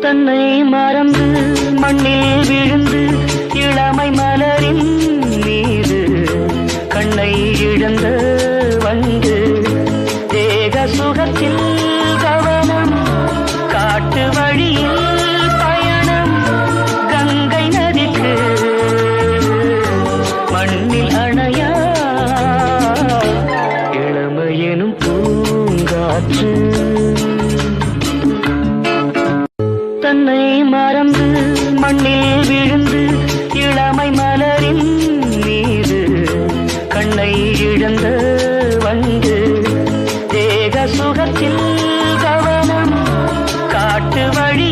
தன்னை மறந்து மண்ணில் விழுந்து இளமை மலரின் மீது கண்ணை இழந்த வந்து தேக சுகத்தில் கவனம் காட்டு வழியில் பயணம் கங்கை நதிக்கு மண்ணில் அணையா இளமையெனும் பூங்காற்று தன்னை மறந்து மண்ணில் விழுந்து இளமை மலரின் மீது கண்ணை இழந்த வந்து தேக சுகத்தில் கவனம் காட்டு வழி